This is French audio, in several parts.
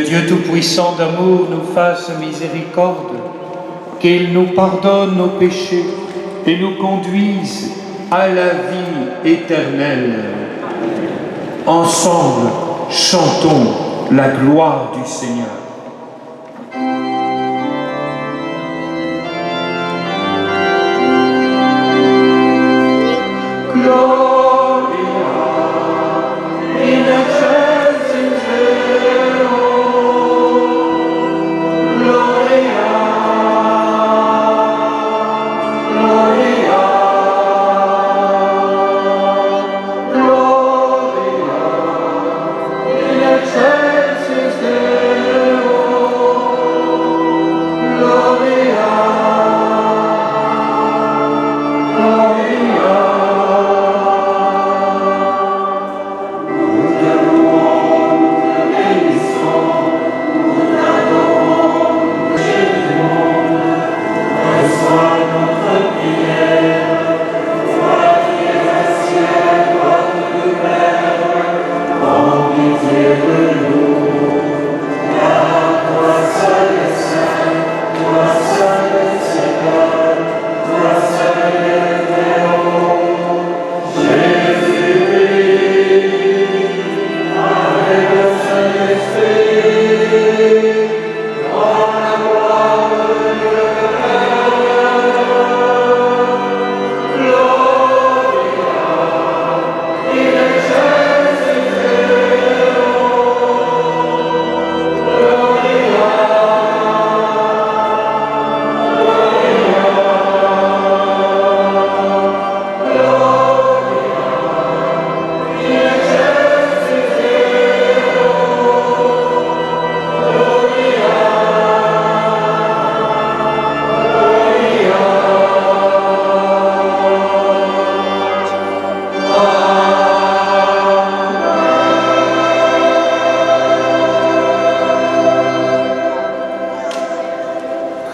Dieu Tout-Puissant d'amour nous fasse miséricorde, qu'il nous pardonne nos péchés et nous conduise à la vie éternelle. Ensemble, chantons la gloire du Seigneur.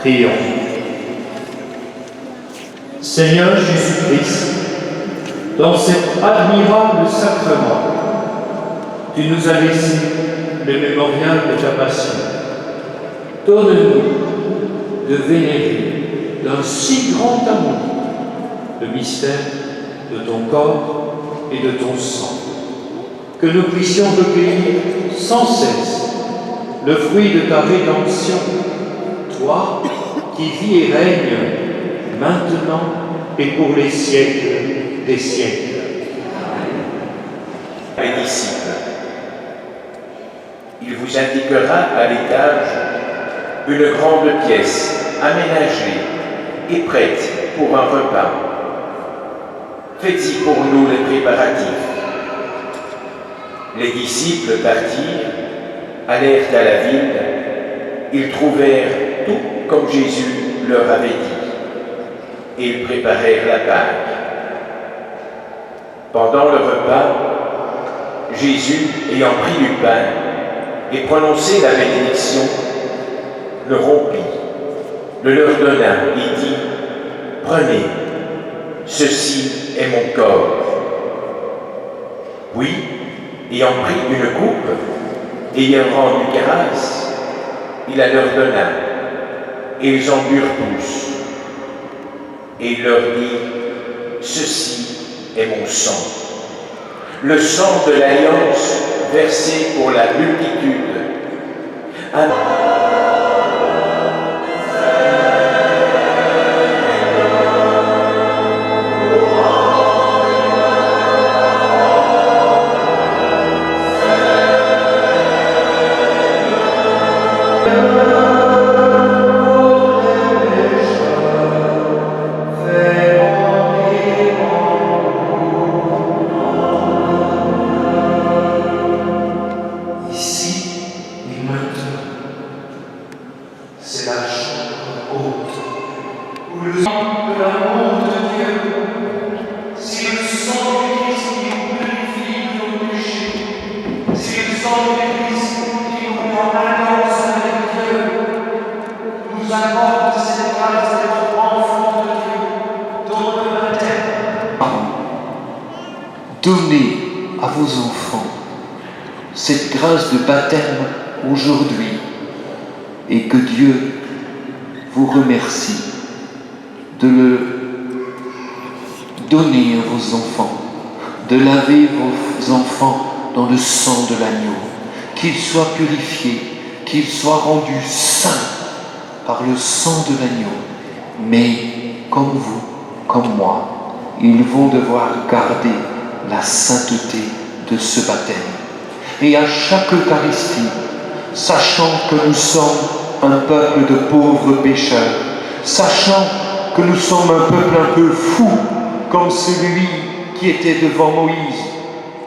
Prions. Seigneur Jésus-Christ, dans cet admirable sacrement, tu nous as laissé le mémorial de ta passion. Donne-nous de vénérer d'un si grand amour le mystère de ton corps et de ton sang, que nous puissions recueillir sans cesse le fruit de ta rédemption, toi qui vis et règnes maintenant et pour les siècles des siècles. Les disciples, il vous indiquera à l'étage une grande pièce aménagée et prête pour un repas. Faites-y pour nous les préparatifs. Les disciples partirent, allèrent à la ville, ils trouvèrent tout comme Jésus leur avait dit, et ils préparèrent la Pâque. Pendant le repas, Jésus, ayant pris du pain et prononcé la bénédiction, le rompit, le leur donna et dit : Prenez, ceci est mon corps. Puis, ayant pris une coupe, ayant rendu grâce, il la leur donna, et ils en burent tous. Et il leur dit : Ceci est mon sang, le sang de l'alliance versé pour la multitude. Amen. Donnez à vos enfants cette grâce de baptême aujourd'hui et que Dieu vous remercie de le donner à vos enfants, de laver vos enfants dans le sang de l'agneau, qu'ils soient purifiés, qu'ils soient rendus saints par le sang de l'agneau. Mais comme vous, comme moi, ils vont devoir garder la sainteté de ce baptême. Et à chaque Eucharistie, sachant que nous sommes un peuple de pauvres pécheurs, sachant que nous sommes un peuple un peu fou, comme celui qui était devant Moïse.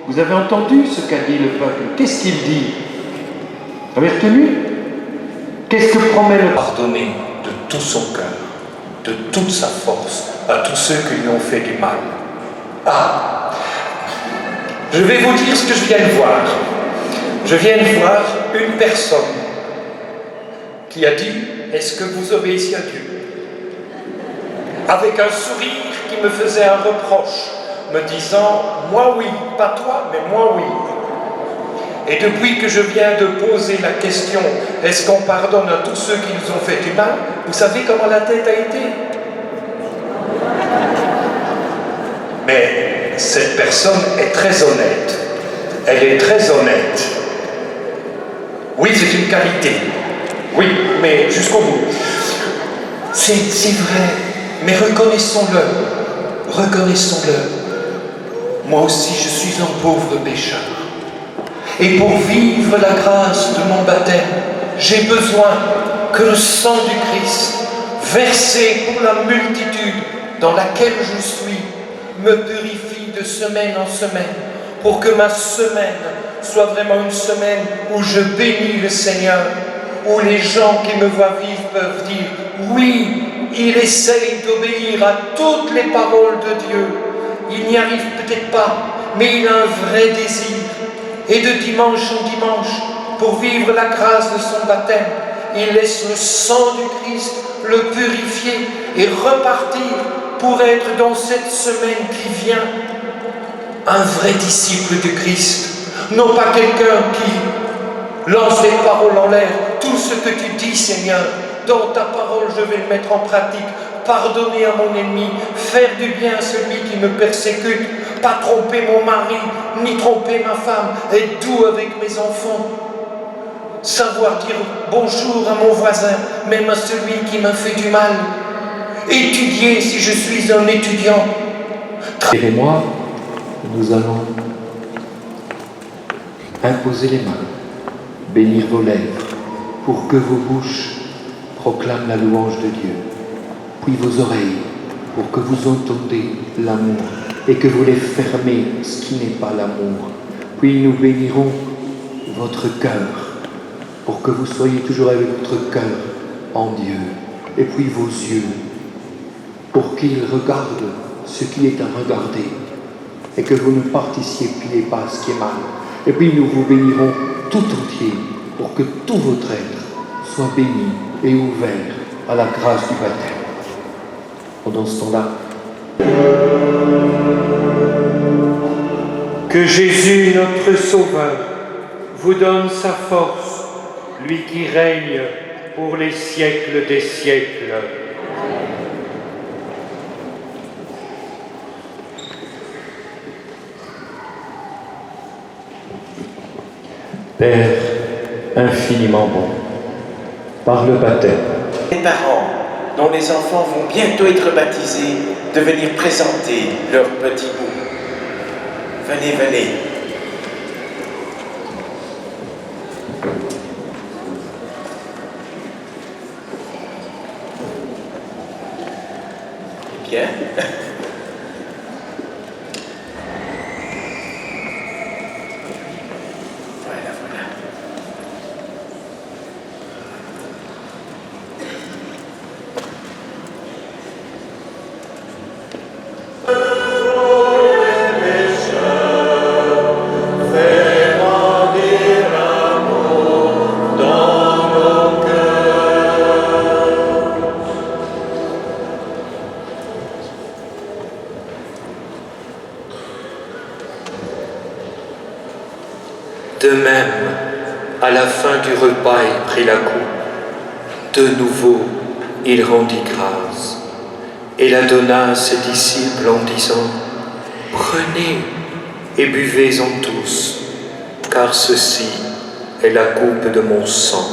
Vous avez entendu ce qu'a dit le peuple? Qu'est-ce qu'il dit? Vous avez retenu? Qu'est-ce que promet le peuple? Pardonner de tout son cœur, de toute sa force, à tous ceux qui lui ont fait du mal. Ah, je vais vous dire ce que je viens de voir. Je viens de voir une personne qui a dit « Est-ce que vous obéissez à Dieu ?» avec un sourire qui me faisait un reproche, me disant « Moi oui, pas toi, mais moi oui ». Et depuis que je viens de poser la question « Est-ce qu'on pardonne à tous ceux qui nous ont fait du mal ?» vous savez comment la tête a été? Mais cette personne est très honnête. Elle est très honnête. Oui, c'est une qualité. Oui, mais jusqu'au bout. C'est vrai. Mais reconnaissons-le. Reconnaissons-le. Moi aussi, je suis un pauvre pécheur. Et pour vivre la grâce de mon baptême, j'ai besoin que le sang du Christ, versé pour la multitude dans laquelle je suis, me purifie de semaine en semaine, pour que ma semaine soit vraiment une semaine où je bénis le Seigneur, où les gens qui me voient vivre peuvent dire « Oui, il essaye d'obéir à toutes les paroles de Dieu. Il n'y arrive peut-être pas, mais il a un vrai désir. » Et de dimanche en dimanche, pour vivre la grâce de son baptême, il laisse le sang du Christ le purifier et repartir pour être dans cette semaine qui vient un vrai disciple du Christ. Non pas quelqu'un qui lance des paroles en l'air. Tout ce que tu dis, Seigneur, dans ta parole, je vais le mettre en pratique. Pardonner à mon ennemi, faire du bien à celui qui me persécute, pas tromper mon mari, ni tromper ma femme, être doux avec mes enfants. Savoir dire bonjour à mon voisin, même à celui qui m'a fait du mal. Étudier si je suis un étudiant. Et moi, nous allons imposer les mains, bénir vos lèvres, pour que vos bouches proclament la louange de Dieu, puis vos oreilles, pour que vous entendez l'amour, et que vous les fermez, ce qui n'est pas l'amour. Puis nous bénirons votre cœur, pour que vous soyez toujours avec votre cœur en Dieu, et puis vos yeux, pour qu'ils regardent ce qui est à regarder, et que vous ne participiez pas à ce qui est mal. Et puis nous vous bénirons tout entier, pour que tout votre être soit béni et ouvert à la grâce du baptême. Pendant ce temps-là, que Jésus, notre Sauveur, vous donne sa force, lui qui règne pour les siècles des siècles. Père infiniment bon, par le baptême, Les parents dont les enfants vont bientôt être baptisés de venir présenter leur petit bout. Venez, venez. Bien. Voilà, voilà. de même, À la fin du repas, il prit la coupe. De nouveau, il rendit grâce et la donna à ses disciples en disant : « Prenez et buvez-en tous, car ceci est la coupe de mon sang,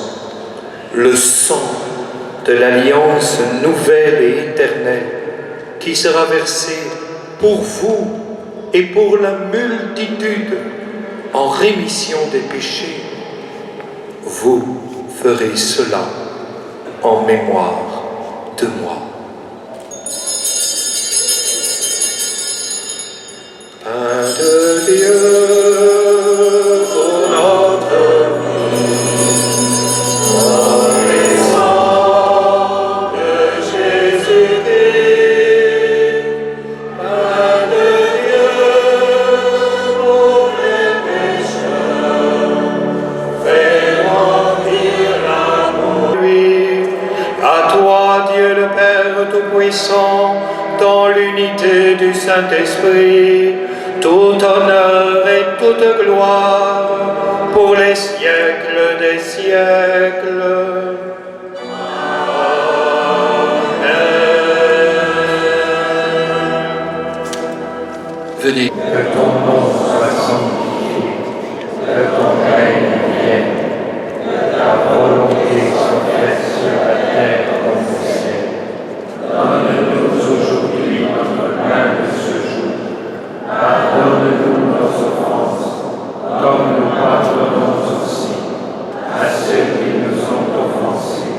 le sang de l'alliance nouvelle et éternelle, qui sera versé pour vous et pour la multitude en rémission des péchés. Vous ferez cela en mémoire de moi. » Pain de Dieu pour notre vie, par les sangs de Jésus-Christ. Pain de Dieu pour les pécheurs, fais grandir l'amour. Lui, à toi, Dieu le Père Tout-Puissant, dans l'unité du Saint-Esprit, tout honneur et toute gloire pour les siècles des siècles. Amen. Venez. Que ton nom soit sanctifié, que ton règne vienne, que ta volonté soit faite sur la terre comme au ciel. Donne-nous aujourd'hui notre pain de ce jour. Pardonne-nous nos offenses, comme nous pardonnons aussi à ceux qui nous ont offensés.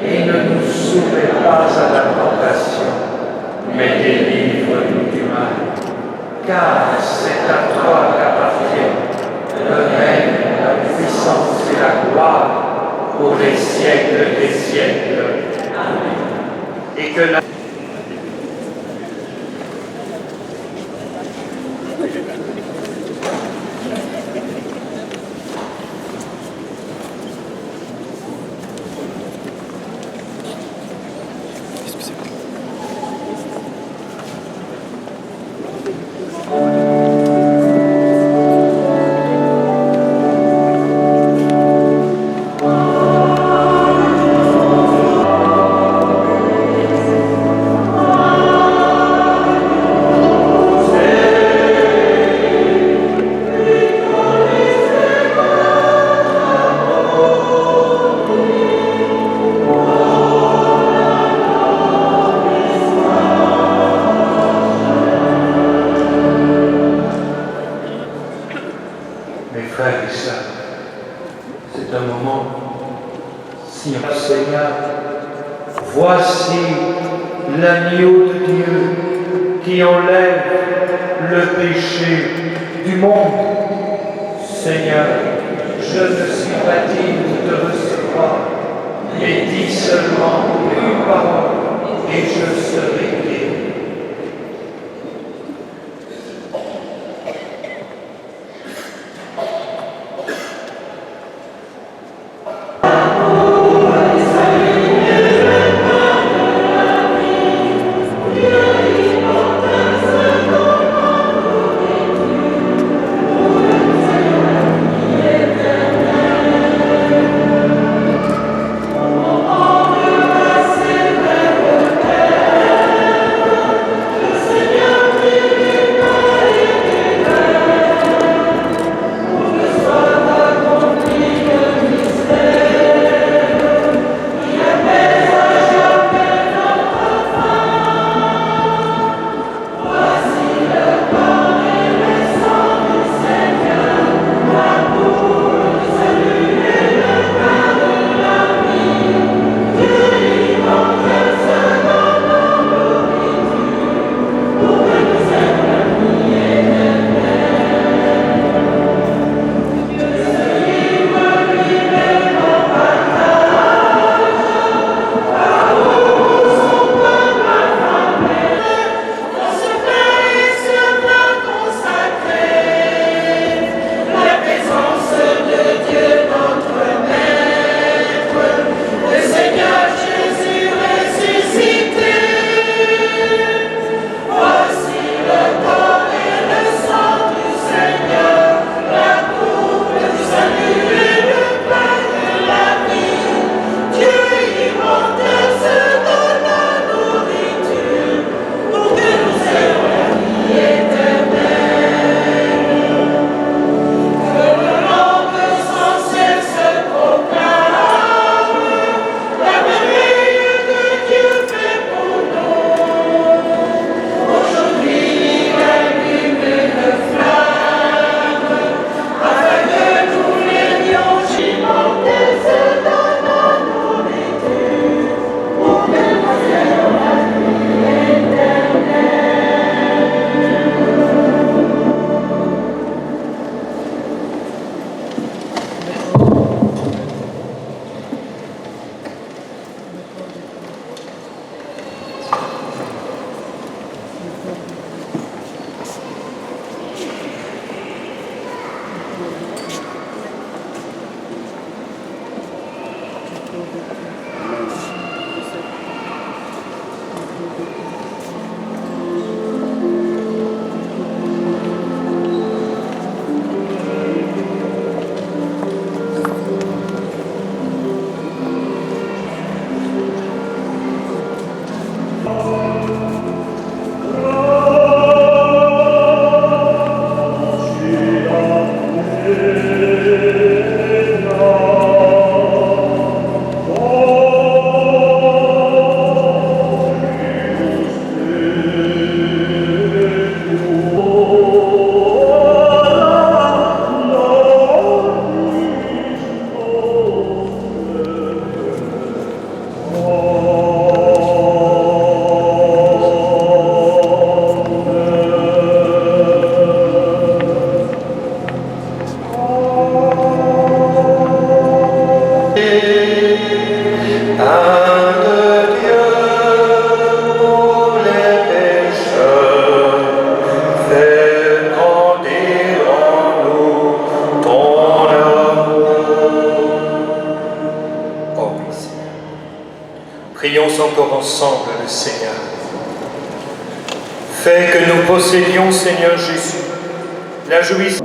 Et ne nous soumets pas à la tentation, mais délivre-nous du mal. Car c'est à toi qu'appartiennent le règne, la puissance et la gloire pour les siècles des siècles. Amen. Et que la c'est un moment si Seigneur, voici l'agneau de Dieu qui enlève le péché du monde. Seigneur, je ne suis pas digne de te recevoir, mais dis seulement une parole et je serai guéri. Pain de Dieu pour les pécheurs, fais grandir en nous ton amour. Oh oui, Seigneur. Prions encore ensemble le Seigneur. Fais que nous possédions, Seigneur Jésus, la jouissance.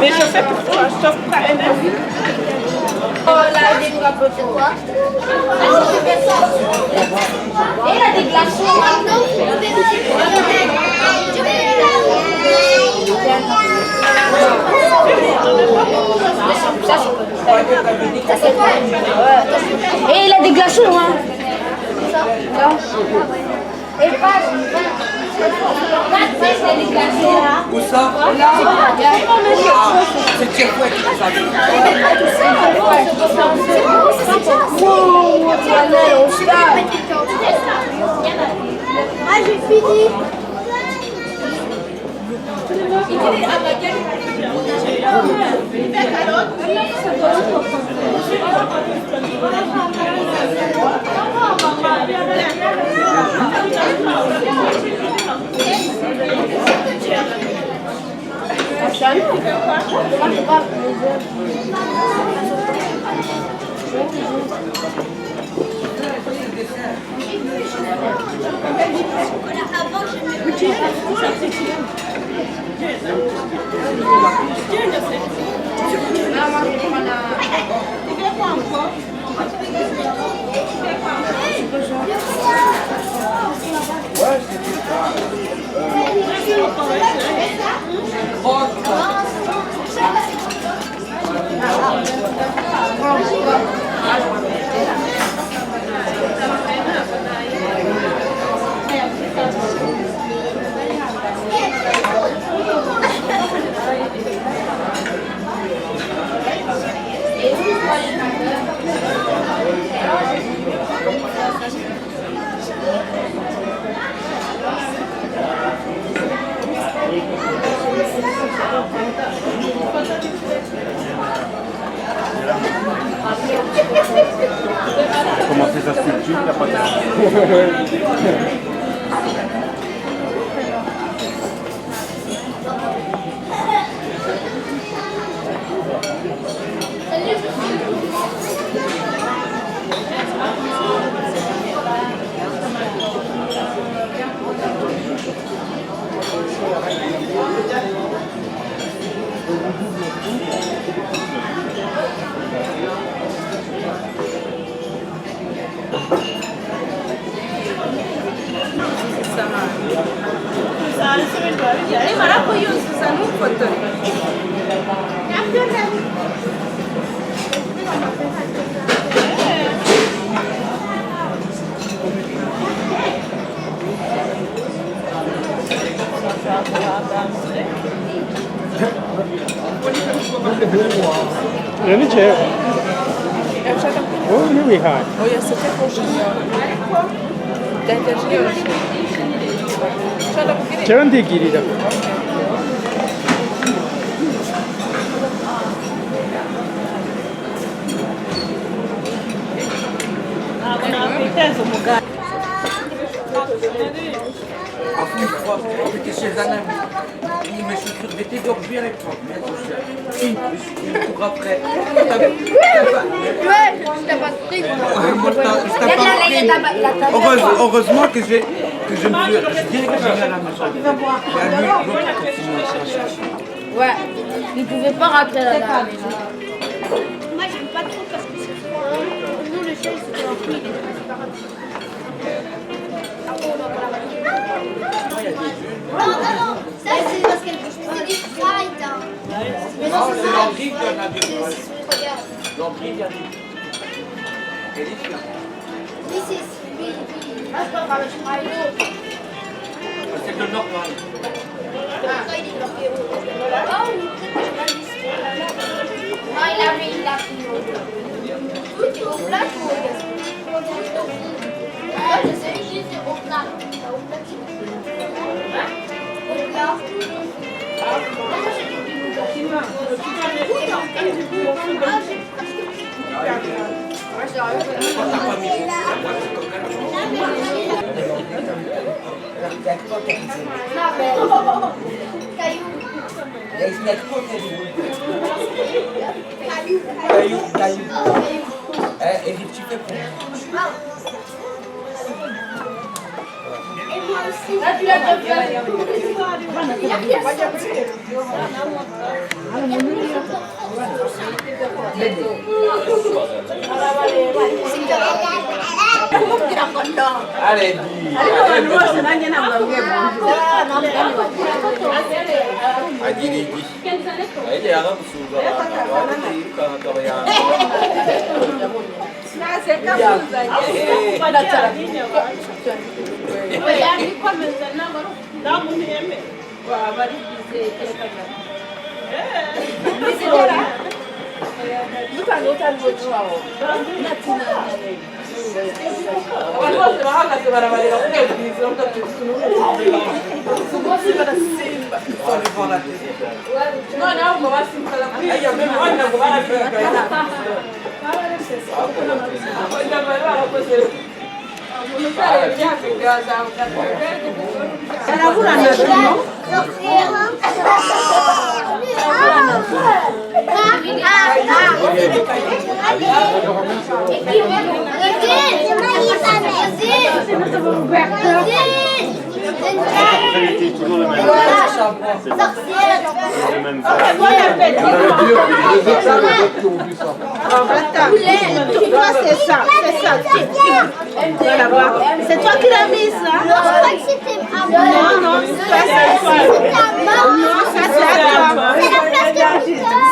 Mais je fais pour toi, je t'offre pas un avis. Oh là, il est quoi? Et il a des glaçons. Et il a des glaçons, hein. Et pas. Où ça? C'est Tchèque qui nous a dit. Ah, j'ai fini. Commencer sa sculpture, il n'y a pas de... Yeni c'è. Oh, lui wyjechać. O, ja sobie taką żyję. Ten też już. 저런데 길이다. Une fois, j'étais chez un ami. Il me chaussures, j'étais dormir avec toi. Bien sûr. Il court après. Ouais, je t'ai pas pris. Heureusement que je me suis dirigé à la maison. Et à lui, l'autre continue à chercher. Ouais, il pouvait pas rentrer là-bas. Moi j'aime pas trop parce que c'est froid. Nous le chien c'était un fruit, il était pas non, ça c'est parce qu'elle bouge pas. C'est des frites. Mais non, c'est l'entrée qui en a deux. Regarde. L'entrée qui a deux. Oui, c'est oui. Ah, je peux pas mettre un autre. C'est le normal. Ah, il est bloqué. Oh, ah, il a pris Tout est au plat ou au gaz? Ah, je sais, c'est au plat. Au plat. Au plat. Allez, dis. C'est toi qui l'as mise là? Non, je crois que c'était à moi. Non, ça c'est toi. Non, ça c'est à toi. C'est la place de Peter.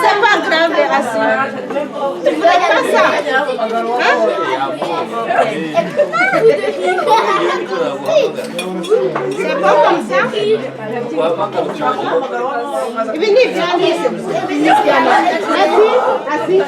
C'est pas grave, Racine. Tu voulais pas ça? C'est pas comme ça? Venez, viens ici. Venez, assis.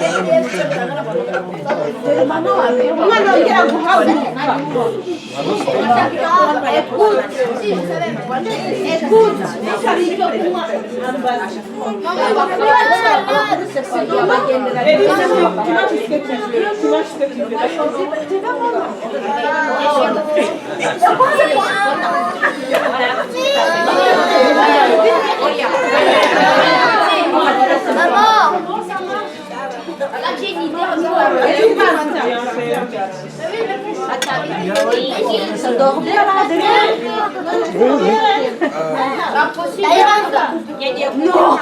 Ça dort bien là, non.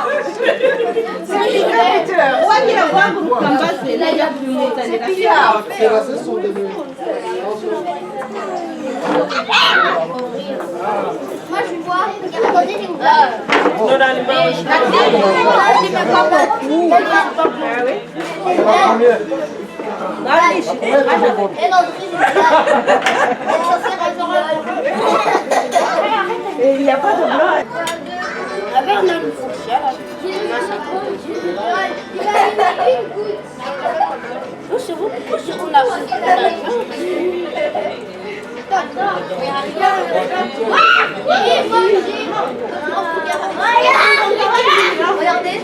Moi je vois, regardez les gars. Il n'y a pas de blanc. Avec la c'est vous, on a regardez.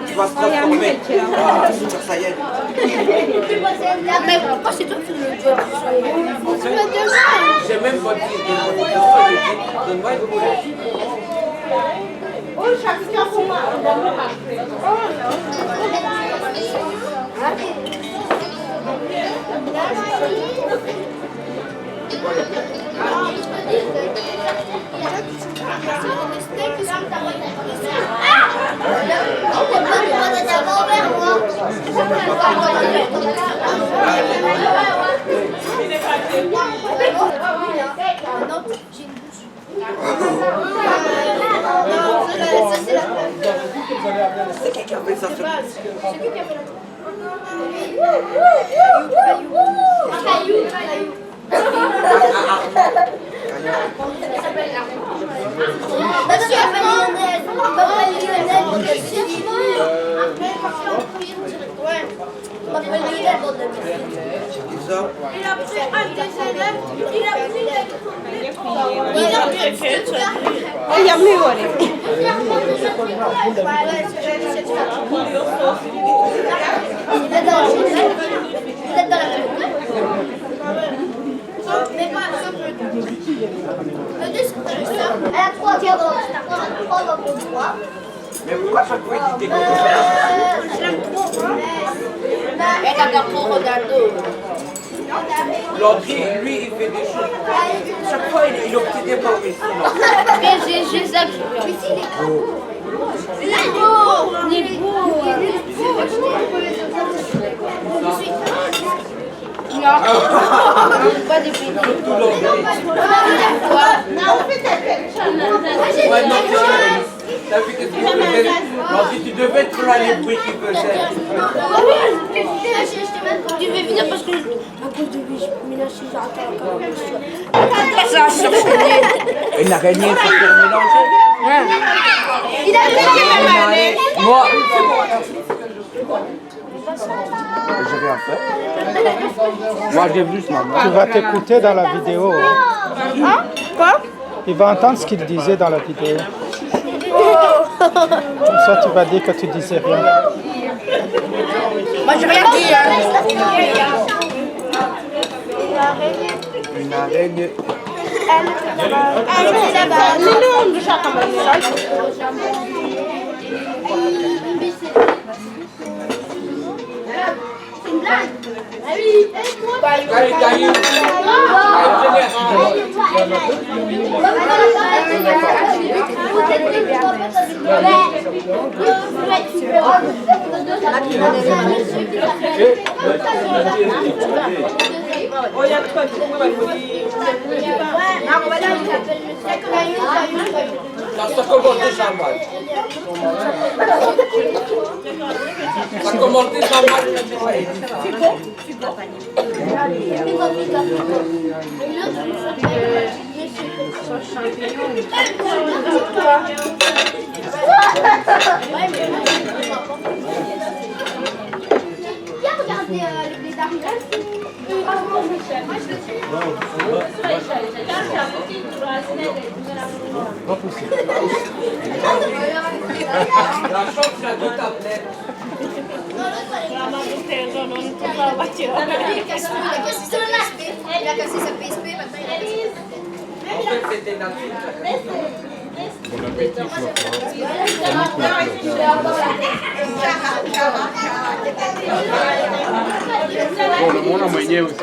Tu vas se transformer. Ça y est. Mais pourquoi c'est toi qui le dois? J'ai même pas dit donne-moi une boulette. Oh, chacun pour moi. C'est qui a fait ça? C'est qui qui a fait la caillou. Mais pas elle a 3 tiers dans le droit. Mais pourquoi chaque fois il dit quelque Je l'aime trop. Elle a trop regardé. Landry, lui, il fait des choses. Chaque fois, il est obsédé par lui. Mais j'ai ça que je Il est beau. Non, pas des pédés. Ouais, non, t'as vu qu'est-ce qu'il faisait? Landry, tu devais être là les bruits qu'il faisait. Tu veux venir parce que à cause de lui, je mets la cige à Une araignée, ça peut mélanger. Il a fait Moi, J'ai rien fait. moi j'ai vu ce maman. Tu vas t'écouter dans la vidéo. Hein? Quoi? Il va entendre ce qu'il disait dans la vidéo. Comme ça, tu vas dire que tu disais rien. Moi j'ai rien dit. Une araignée. Ça commence déjà mal. Ça commence déjà mal. Viens regarder le blizzard. La chance, il y a deux tablettes. Il a cassé sa PSP, maintenant il a cassé. En fait, c'était nature. Bon, le monde a moyen aussi.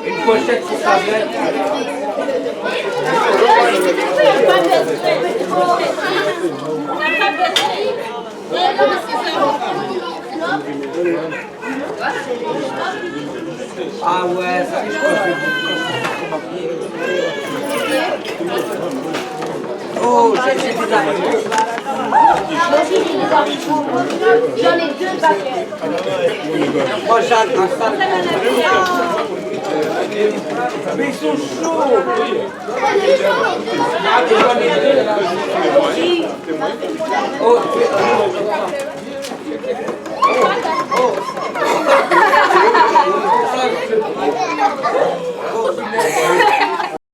Une pochette sur tablette. Ah ouais, ça je crois que je vais oh, j'ai des araignées. J'en ai deux paquets. Moi j'ai un sac. Mais ils sont chauds. Ah, mais j'en ai deux là. Oh,